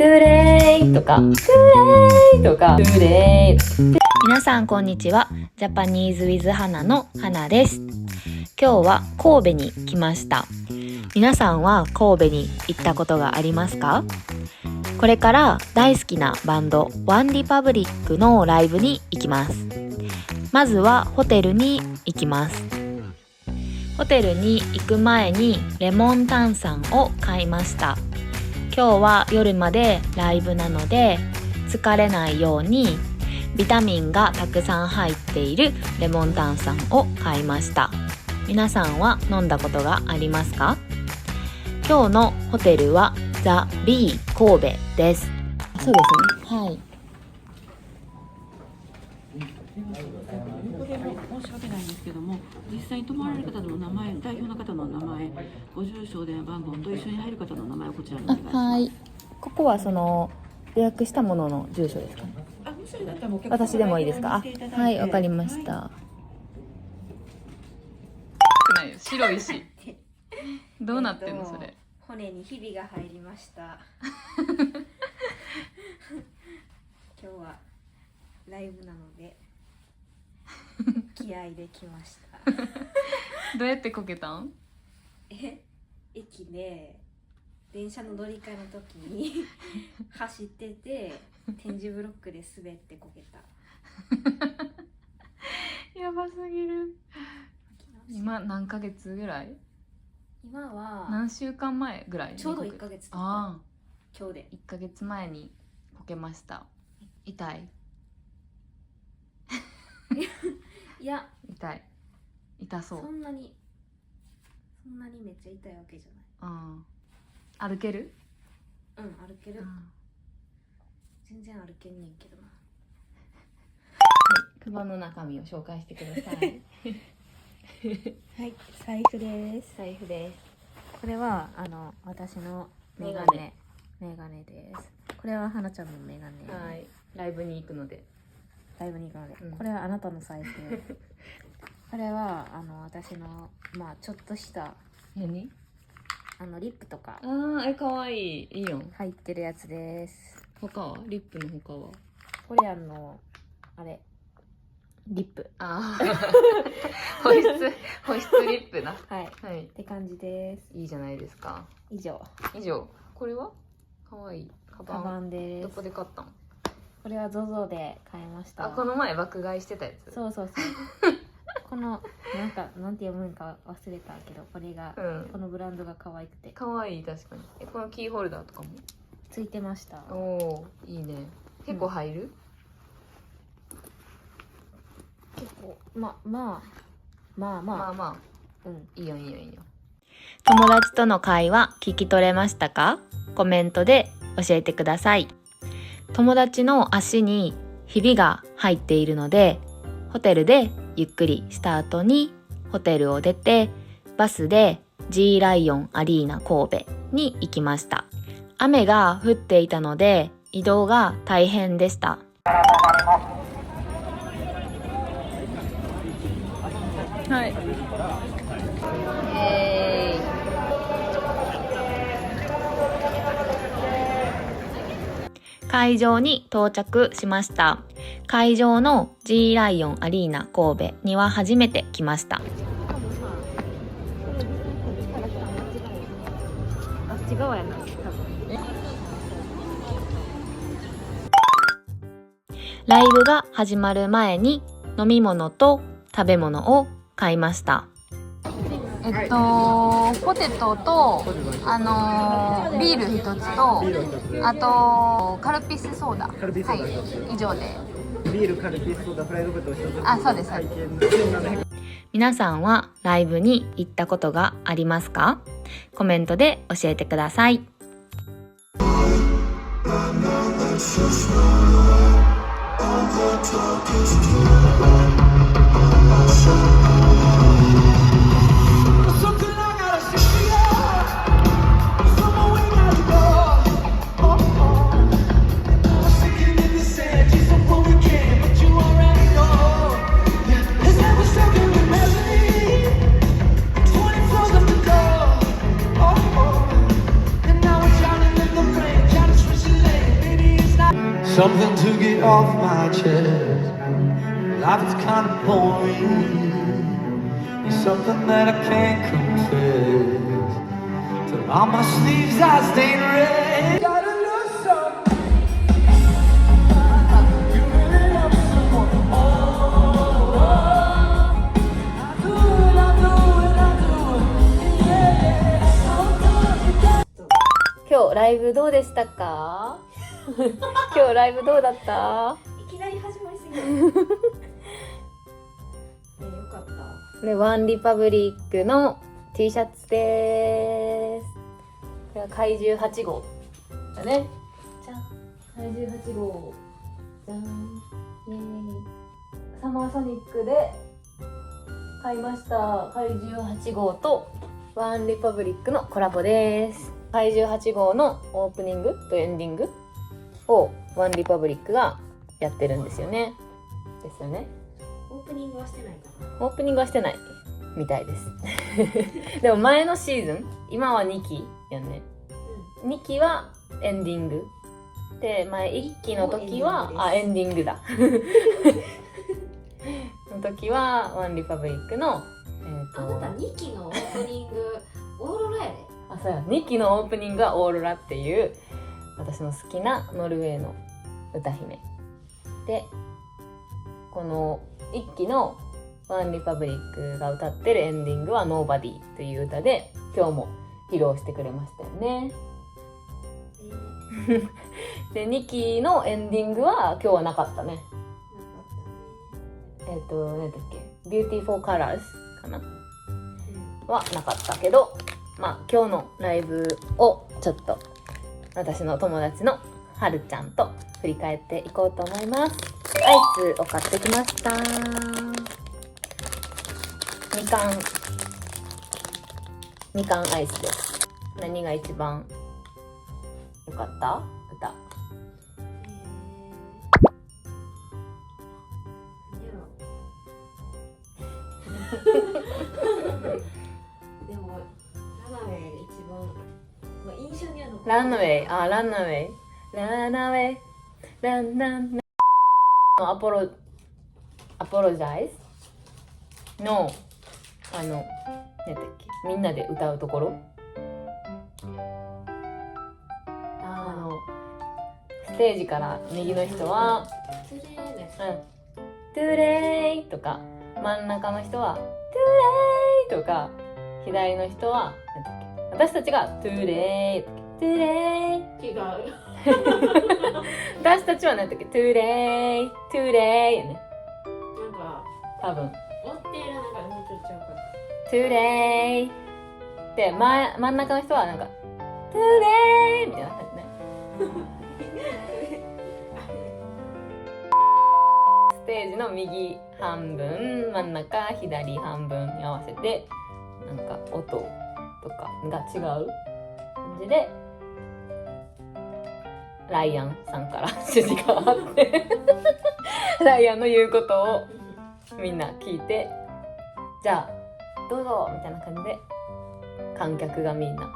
トゥレイとかトゥレイとかトゥレイ。皆さんこんにちは。ジャパニーズウィズハナのハナです。今日は神戸に来ました。皆さんは神戸に行ったことがありますか？これから大好きなバンドワンリパブリックのライブに行きます。まずはホテルに行きます。ホテルに行く前にレモン炭酸を買いました。今日は夜までライブなので疲れないようにビタミンがたくさん入っているレモン炭酸を買いました。皆さんは飲んだことがありますか？今日のホテルはザ・ビー神戸です。そうですね。はい。ここでも申し訳ないんですけども、実際に泊まられる方の名前、代表の方の名前、ご住所、電話番号と一緒に入る方の名前をこちらにお願いします。はい。ここはその予約したものの住所ですかね。もしそれだったらもうお客様私でもいいですか？はい、わかりました。白いし。どうなってんのそれ。骨にひびが入りました。今日はライブなので気合で来ました。どうやってこけたん？駅で電車の乗り換えの時に走ってて点字ブロックで滑ってこけた。やばすぎる。今何ヶ月ぐらい？今は何週間前ぐらい？ちょうど1ヶ月とか。ああ、今日で1ヶ月前にこけました。痛い？いや、痛そう。そんなにめっちゃ痛いわけじゃない。歩ける？歩ける。全然歩けんねんけどな。カバンの中身を紹介してください。はい、財布です。財布です。これは私のメガネです。これは花ちゃんのメガネ。はい。ライブに行くので。これはあなたの財布。これは私のちょっとした何？リップとか可愛い。いいよ。入ってるやつです。他は？リップの他は？これあれリップ。保湿リップな。はい。って感じです。いいじゃないですか。以上。これは？可愛いカバンです。どこで買ったの？これは ZOZO で買いました。この前爆買いしてたやつ。そうこのなんて読むんか忘れたけど、これが、このブランドが可愛くて。可愛い。確かに。このキーホルダーとかもついてました。おお、いいね。結構入る？結構まあいいよ。友達との会話聞き取れましたか？コメントで教えてください。友達の足にひびが入っているので、ホテルでゆっくりした後にホテルを出てバスで G ライオンアリーナ神戸に行きました。雨が降っていたので移動が大変でした。はい。会場に到着しました。会場の G ライオンアリーナ神戸には初めて来ました。ライブが始まる前に飲み物と食べ物を買いました。ポテトとビール一つと、あとカルピスソーダ。はい、以上で。ビール、カルピスソーダ、フライドポテト一つ。そうです。皆さんはライブに行ったことがありますか？コメントで教えてください。And now we're drowning in the rain, trying to switch your lane. something to get off my chest. Life is kind of boring. It's something that I can't confess. So on my sleeves I stain red. Gotta love something. You really love someone. Oh, I do it, I do it, I do it. Yeah, yeah. 今日ライブどうでしたか？今日ライブどうだった？いきなり始まりすぎるね、よかった。これワンリパブリックの T シャツです。これは怪獣8号だね。じゃん、怪獣8号じゃん、イエーイ。サマーソニックで買いました怪獣8号とワンリパブリックのコラボです。怪獣8号のオープニングとエンディングをワンリパブリックがやってるんですよね。ですよね。オープニングはしてないかオープニングはしてないみたいですでも前のシーズン、今は2期やんね、2期はエンディングで、前1期の時はエンディングだの時はワンリパブリックのあなた2期のオープニングオーロラやで。あ、そうや、2期のオープニングはオーロラっていう私の好きなノルウェーの歌姫で、この1期のワンリパブリックが歌ってるエンディングは Nobody という歌で今日も披露してくれましたよねで2期のエンディングは今日はなかったね。何だっけ、 Beautiful Colors かな、はなかったけど、まあ今日のライブをちょっと私の友達のはるちゃんと振り返っていこうと思います。アイスを買ってきました。みかんアイスです。何が一番良かった？歌。でもラナウェイ一番、まあ、印象には残る。ランナウェイ、ランナウェイ、ランナウェイ、ランナウェイのアポロジャイズの何だっけ、みんなで歌うところ、ステージから右の人はトゥレイとか、真ん中の人はトゥレイとか、左の人は何だっけ、私たちがトゥレイトゥレイ、違う私たちは何だっけ、トゥレイトゥレイやね、なんか多分音程がなんかもうちょっとちゃうかな。トゥレイで、真ん中の人はなんかトゥレイみたいな感じねステージの右半分、真ん中左半分に合わせてなんか音とかが違う感じで、ライアンさんから指示があってライアンの言うことをみんな聞いて、じゃあどうぞみたいな感じで観客がみんなトゥ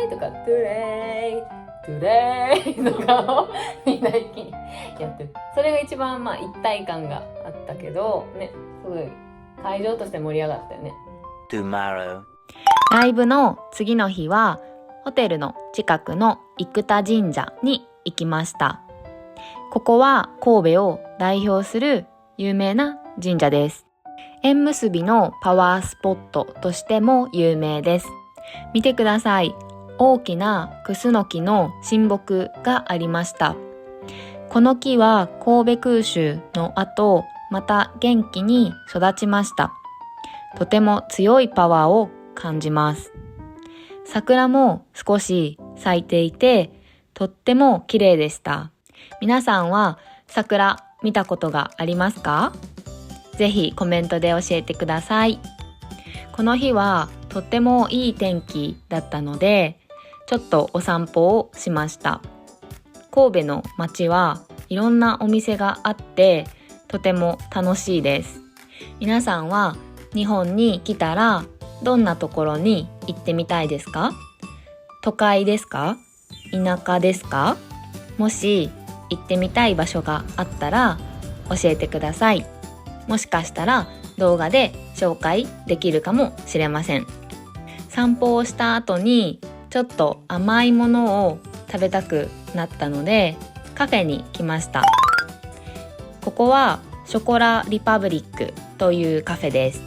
レイとかトゥレイトゥレイとかをみんな一気にやってる。それが一番まあ一体感があったけどね、すごい会場として盛り上がったよね。 Tomorrow。 ライブの次の日はホテルの近くの生田神社に行きました。ここは神戸を代表する有名な神社です。縁結びのパワースポットとしても有名です。見てください。大きなクスノキの神木がありました。この木は神戸空襲の後、また元気に育ちました。とても強いパワーを感じます。桜も少し咲いていて、とっても綺麗でした。皆さんは桜見たことがありますか？ぜひコメントで教えてください。この日はとってもいい天気だったので、ちょっとお散歩をしました。神戸の街はいろんなお店があって、とても楽しいです。皆さんは日本に来たらどんなところに行ってみたいですか？都会ですか？田舎ですか？もし行ってみたい場所があったら教えてください。もしかしたら動画で紹介できるかもしれません。散歩をした後にちょっと甘いものを食べたくなったのでカフェに来ました。ここはショコラリパブリックというカフェです。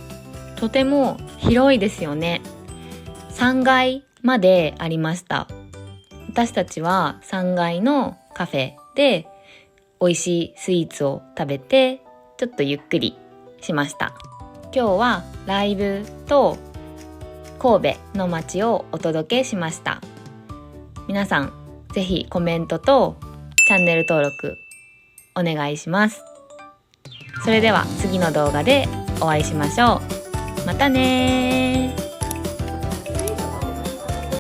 とても広いですよね。3階までありました。私たちは3階のカフェで美味しいスイーツを食べてちょっとゆっくりしました。今日はライブと神戸の街をお届けしました。皆さんぜひコメントとチャンネル登録お願いします。それでは次の動画でお会いしましょう。またねー。